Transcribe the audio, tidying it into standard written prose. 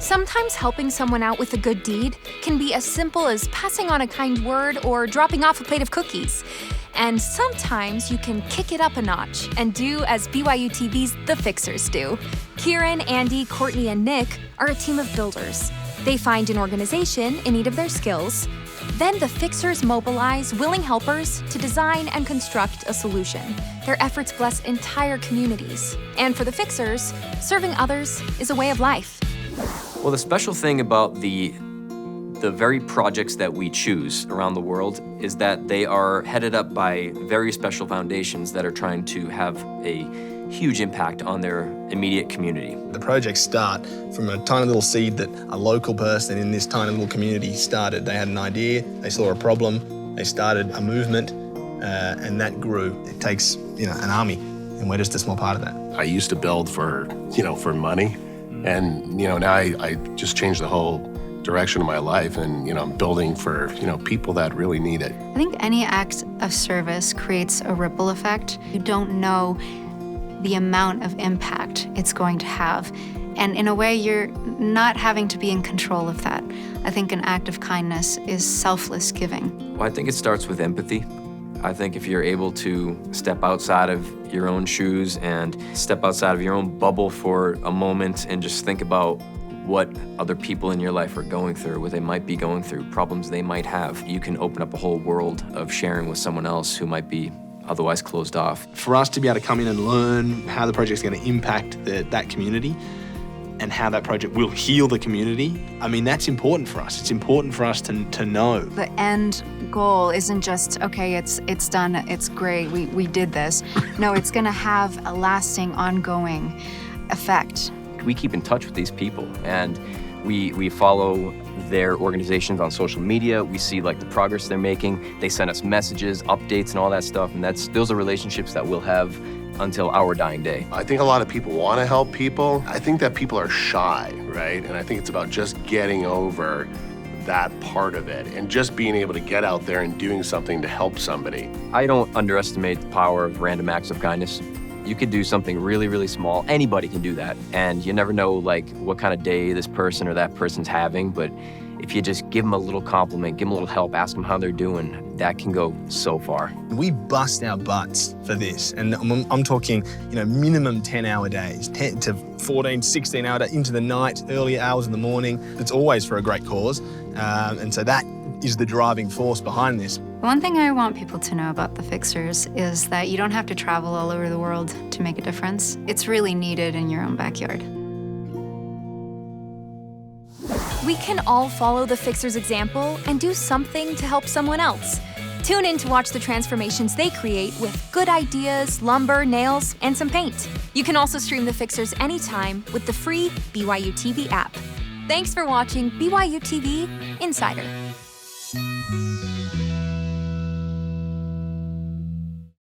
Sometimes helping someone out with a good deed can be as simple as passing on a kind word or dropping off a plate of cookies. And sometimes you can kick it up a notch and do as BYUtv's The Fixers do. Kieran, Andy, Courtney, and Nick are a team of builders. They find an organization in need of their skills. Then the Fixers mobilize willing helpers to design and construct a solution. Their efforts bless entire communities. And for the Fixers, serving others is a way of life. Well, the special thing about the very projects that we choose around the world is that they are headed up by very special foundations that are trying to have a huge impact on their immediate community. The projects start from a tiny little seed that a local person in this tiny little community started. They had an idea, they saw a problem, they started a movement, and that grew. It takes, an army, and we're just a small part of that. I used to build for money, and now I just changed the whole direction of my life, and I'm building for people that really need it. I think any act of service creates a ripple effect. You don't know the amount of impact it's going to have, and in a way you're not having to be in control of that. I think an act of kindness is selfless giving. Well, I think it starts with empathy. I think if you're able to step outside of your own shoes and step outside of your own bubble for a moment and just think about what other people in your life are going through, what they might be going through, problems they might have, you can open up a whole world of sharing with someone else who might be otherwise closed off. For us to be able to come in and learn how the project's going to impact that community and how that project will heal the community, that's important for us. It's important for us to know. The end goal isn't just, okay, it's done, it's great, we did this. No, it's going to have a lasting, ongoing effect. We keep in touch with these people, and we follow their organizations on social media. We see the progress they're making. They send us messages, updates, and all that stuff, and those are relationships that we'll have until our dying day. I think a lot of people want to help people. I think that people are shy, right? And I think it's about just getting over that part of it and just being able to get out there and doing something to help somebody. I don't underestimate the power of random acts of kindness. You could do something really, really small. Anybody can do that. And you never know what kind of day this person or that person's having, but if you just give them a little compliment, give them a little help, ask them how they're doing, that can go so far. We bust our butts for this, and I'm talking, minimum 10-hour days, 10 to 14, 16-hour days, into the night, early hours in the morning. It's always for a great cause, and so that is the driving force behind this. One thing I want people to know about the Fixers is that you don't have to travel all over the world to make a difference. It's really needed in your own backyard. We can all follow the Fixers' example and do something to help someone else. Tune in to watch the transformations they create with good ideas, lumber, nails, and some paint. You can also stream the Fixers anytime with the free BYUtv app. Thanks for watching BYUtv Insider.